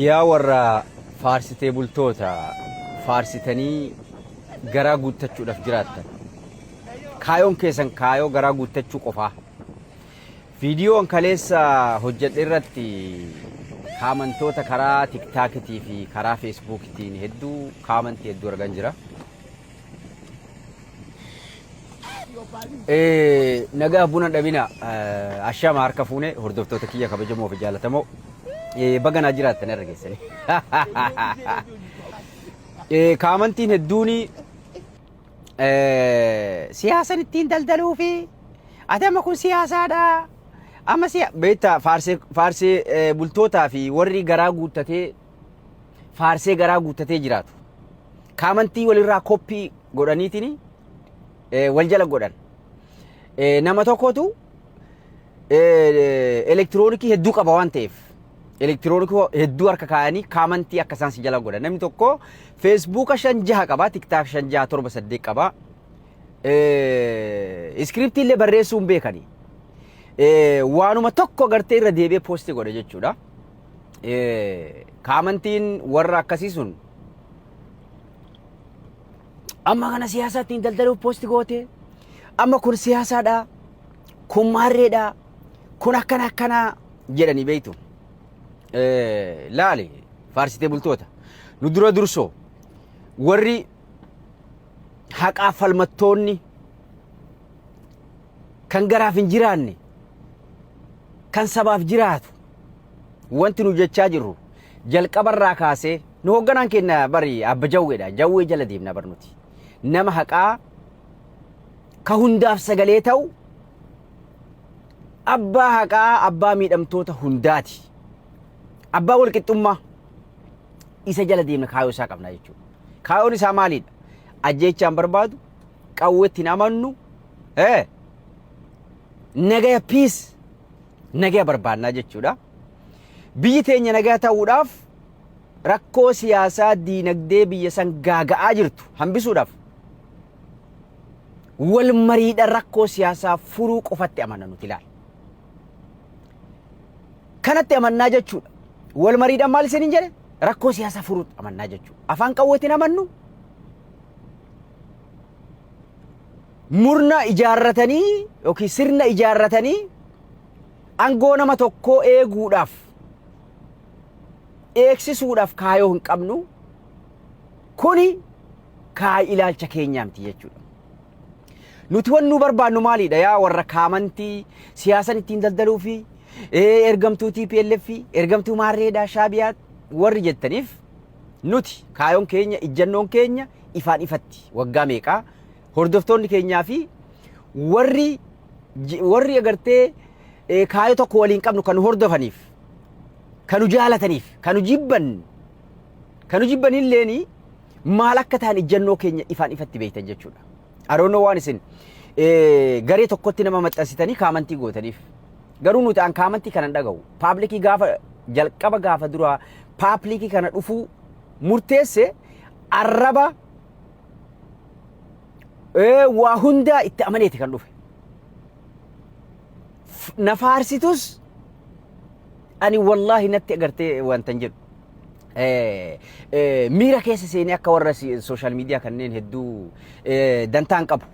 Yaa warra faarsitee bultoota faarsitanii garaa guuttachuudhaaf jiraattan kaayoon keessan kaayoo garaa guuttachuu qofaa. Viidiyoon kaleessa hojjedhe irratti kaamantoota karaa tiktaakitii fi karaa feesbuukitiin hedduu kaamantii hedduu argan jira. Nagaa buna dhabina ashama harka fuune hordoftoota kiyya kabajamoo fi jaallatamoo baganaa jiraattan irra geessani. Kaamantiin hedduuni siyaasan ittiin daldaluu fi adama kun siyaasaadha. Amma beektaa faarsee bultootaa fi warri garaa guuttatee faarsee garaa guuttatee jiraatu. Kaamantii walirraa koppii godhaniitini wal jala godhan. Nama tokkotu elektiroonikii hedduu qaba waan ta'eef elektiroonikii hedduu harka kaayanii kaamantii akka isaan si jala godhan. Namni tokko feesbuuka 5-6 qaba, tiktaak 5-6-7-8 qaba. Iskiriptii illee barreessuu hin beekani. Waanuma tokko gartee irra deebi'ee poostii godha jechuudha. Kaamantiin warra akkasii sun amma kana siyaasaa ittiin daldaluuf poostii goote, amma kun siyaasaadha, kun maarreedha, kun akkana jedhanii beektu. Laali faarsitee bultoota nu dura dursoo warri haqaa falmattoonni kan garaaf hin jiraanne kan sabaaf jiraatu wanti nu jechaa jirru jalqabarraa kaasee nu hoogganaan keenya bari abba jawweedha. Jawwee jala deemna barnuti. Nama haqaa ka hundaaf sagalee ta'u abbaa haqaa abbaa miidhamtoota hundaati. Abbaa walqixxummaa isa jala deemna kaayoo isaa qabna jechuudha. Kaayoon isaa maalidha? Ajjeechaan barbaadu, qawweetti hin amannu, nagaya piis nagaya barbaannaa jechuudha. Biyyi teenya nagaa ta'uudhaaf rakkoo siyaasaa diinagdee biyya san gaaga'aa jirtu hambisuudhaaf wal mariidhaan rakkoo siyaasaa furuu qofatti amanna nuti ilaala. Kanatti amannaa jechuudha. Wal mariidhaan maal isin hin jedhe? Rakkoo siyaasaa furuu amannaa jechuudha. Afaan qawweetiin amannu murna ijaarratanii yookiin sirna ijaarratanii aangoo nama tokkoo eeguudhaaf eegsisuudhaaf kaayoo hin qabnu. Kuni kaayoo ilaalcha keenyaa miti jechuudha. Nuti waan nu barbaannu maalidha? Yaa warra kaamantii siyaasan ittiin daldaluu fi ergamtuu TPLF ergamtuu maarreedhaa shaabiyaa warri jettaniif nuti kaayoon keenya ijjannoon keenya ifaan ifatti waggaa meeqaa hordoftoonni keenyaa fi warri agartee kaayoo tokko waliin qabnu kan hordofaniif kan jaalataniif kan jibban illeeni maal akka ta'an ijjannoo keenya ifaan ifatti beektan jechuudha. Aroonnoo waan isin garee tokkotti nama maxxansitanii kaamantii gootaniif garuu nuti an kaamantii kanan dhaga'u paablikii gaafa jalqaba gaafa duraa paablikii kana dhufuu murteesse arraba waa hundaa itti amaneeti kan dhufe. Na faarsitus ani wallahi natti agartee wantan jedhu miira keessa seenee akka warra social media kanneen hedduu dantaan qabu.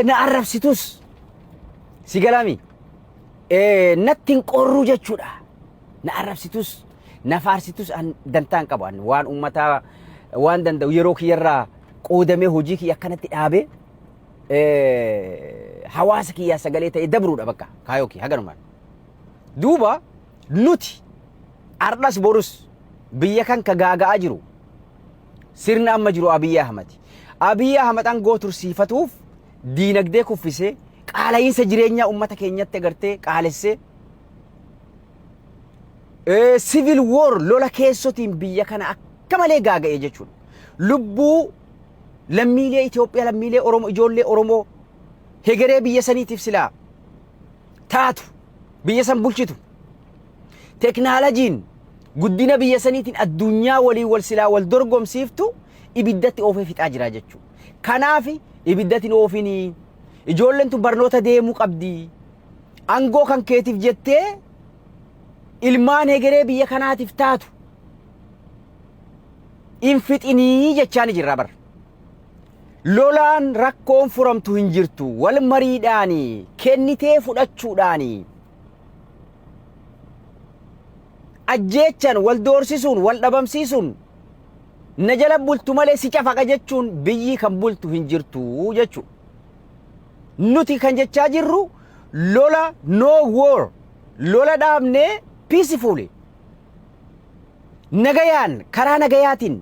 Na arrabsitus si galaami natti hin qorruu jechuudha. Na arrabsitus na faarsitus dantaan qabu. Waan ummataa waan danda'u yeroo kiyyarraa qoodamee hojii kiyya akkanatti dhaabee hawaasa kiyyaa sagalee ta'e dabruudha bakka kaayoo kiyya haganumaan. Duuba nuti ardhas borus biyya kan ka gaaga'aa jiru sirna amma jiru Abiyyi Ahmad. Abiyyi Ahmad aangoo tursiifatuuf diinagdee kuffisee qaala'iinsa jireenyaa ummata keenyatti agartee qaalessee civil war lola keessotiin biyya kana akka malee gaaga'ee jechuudha. Lubbuu lammiilee Itoophiyaa, lammiilee Oromoo, ijoollee Oromoo hegeree biyya saniitiif silaa taatu biyya san bulchitu teknaalajiin guddina biyya saniitiin addunyaa waliin wal silaa wal dorgomsiiftu ibiddatti oofee fixaa jira jechuudha. Kanaaf ibiddatti oofini ijoolleen tun barnoota deemuu qabdi. aangoo kan keetiif jettee ilmaan egeree biyya kanaatiif taatu in fixinii jechaan jirra bar. Lolaan rakkoon furamtu hin jirtu wal mariidhaani kennitee fudhachuudhaani ajjeechan wal doorsisuun wal dhabamsiisuun na jala bultu malee si cafaqa jechuun biyyi kan bultu hin jirtu jechu. Nuti kan jechaa jirru lola no war lola dhaabnee peacefully nagayaan karaa nagayaatiin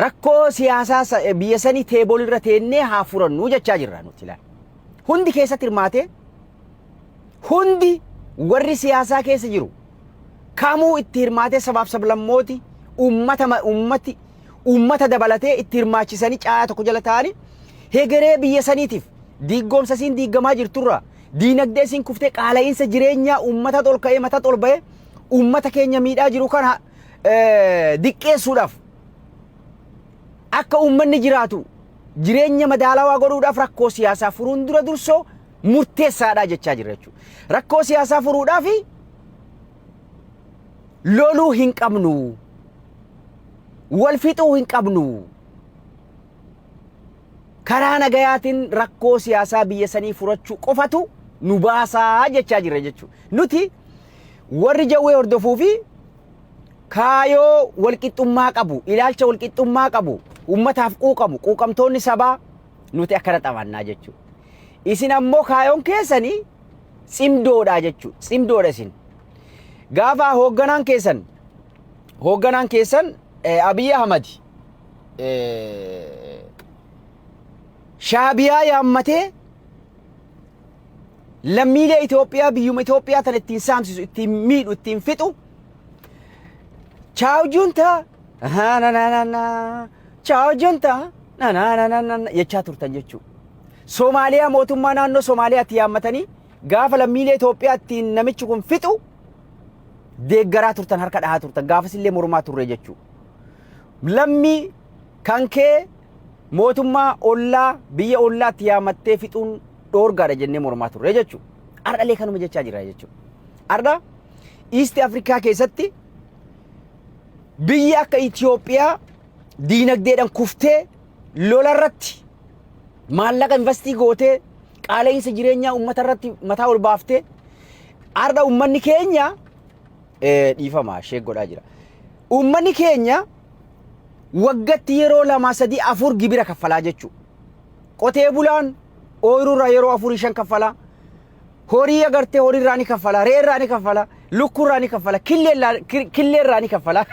rakkoo siyaasaa biyya sanii teebol irra teennee haa furannu jechaa jirra nuti ilaal. Hundi keessatti hirmaate hundi warri siyaasaa keessa jiru kamuu itti hirmaatee sabaaf sablammooti ummata dabalatee itti hirmaachisanii caayaa tokko jala ta'anii hegeree biyya saniitiif diiggoomsa siin diiggamaa jirturra diinagdee siin kuftee qaala'iinsa jireenyaa ummata ol ka'ee mata ol ba'ee ummata keenya miidhaa jiru kana diqqeessuudhaaf akka ummanni jiraatu jireenya madaalawaa godhuudhaaf rakkoo siyaasaa furuun dura dursoo murteessaadha jechaa jirra jechuudha. Rakkoo siyaasaa furuudhaaf loluu hin qabnu wal fixuu hin qabnu karaa nagayaatiin rakkoo siyaasaa biyya sanii furachuu qofatu nu baasaa jechaa jirra jechuudha. Nuti warri jawwee hordofuu fi kaayoo walqixxummaa qabu ilaalcha walqixxummaa qabu ummataaf quuqamu quuqamtoonni sabaa nuti akkana xabannaa jechuudha. Isin ammoo kaayoon keessanii cimdoodha jechuudha. Cimdoodha isin. Gaafa hoogganaan keessan Abiy Ahmad shaabiyaa yaammatee lammiilee Itoophiyaa biyyuma Itoophiyaa tan ittiin saamsisu ittiin miidhu ittiin fixu Ciao Junta Ciao Junta jechaa turtan jechuudha. Somaaliyaa mootummaa naannoo Somaaliyaatti yaammatanii gaafa lammiilee Itoophiyaa ittiin namichi kun fixu deeggaraa turtan harka dhahaa turtan gaafas illee mormaa turre jechuudha. Lammii kan kee mootummaa ollaa biyya ollaatti yaammattee fixuun dhoorgaadha jennee mormaa turre jechuudha. Ardhalee kanuma jechaa jira jechuudha. Arda East Afrikaa keessatti biyya akka Itoophiyaa diinagdeedhaan kuftee lola irratti maallaqa investii gootee qaala'iinsa jireenyaa ummata irratti mataa ol baaftee arda ummanni keenya dhiifama sheeggodhaa jira. Ummanni keenya waggatti yeroo 2-3-4 gibira kaffalaa jechuudha. Qotee bulaan ooyiruurraa yeroo 4-5 kaffalaa. Horii agartee horiirraa ni kaffalaa, re'eerraa ni kaffalaa, lukkuurraa ni kaffalaa, killeerraa ni kaffalaa.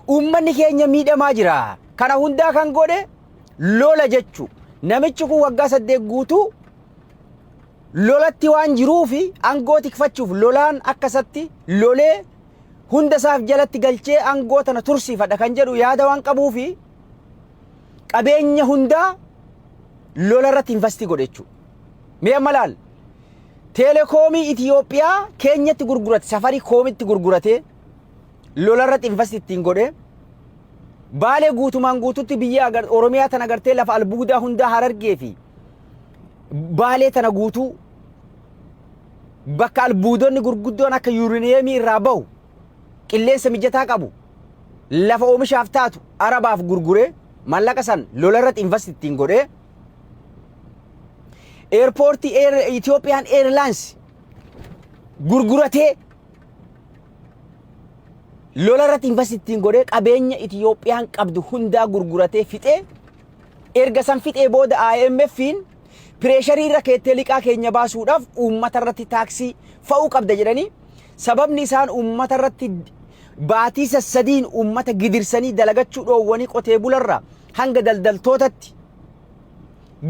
Ummanni keenya miidhamaa jira. Kana hundaa kan godhe lola jechuudha. Namichi kun waggaa 8 guutuu lolatti waan jiruufi aangoo tikfachuuf lolaan akkasatti lolee hunda isaaf jalatti galchee aangoo tana tursiifadha kan jedhu yaada waan qabuufi qabeenya hundaa lola irratti investii godhe jechuudha. Mee malaal Telekoomii Itoophiyaa keenyatti gurgurate safarii koomitti gurgurate lola irratti investii ittiin godhe Baalee guutumaan guututti biyya Oromiyaa tana agartee lafa albuudaa hundaa Harargee fi Baalee tana guutuu bakka albuudonni gurguddoon akka yuurineemii irraa bahu qilleensa mijataa qabu lafa oomishaaf taatu Arabaaf gurgure maallaqa san lola irratti invest ittiin godhe airportii Ethiopian Airlines gurguratee lola irratti invest ittiin godhe qabeenya Itiyoophiyaan qabdu hundaa gurguratee fixee erga san fixee booda IMF'n pireesharii irra keettee liqaa keenya baasuudhaaf uummata irratti taaksii fa'uu qabda jedhanii sababni isaan uummata irratti baatii sassadiin uummata gidirsanii dalagachuu dhoowwanii qotee bularra hanga daldaltootatti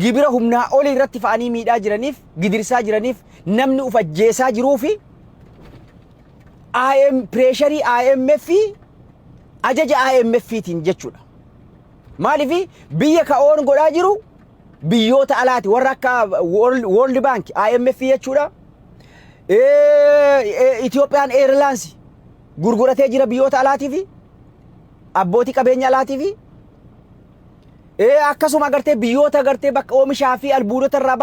gibira humnaa olii irratti fa'anii miidhaa jiraniif gidirsaa jiraniif namni uf ajjeesaa jiruufi pireesharii IMF ajaja IMF'tiin jechuudha. Maaliif biyya ka'oon godhaa jiru biyyoota alaati warra akka World Bank IMF jechuudha. Ethiopian Airlines gurguratee jira biyyoota alaatii fi abbootii qabeenya alaatii fi akkasuma agartee biyyoota agartee bakka oomishaa fi albuudota irraa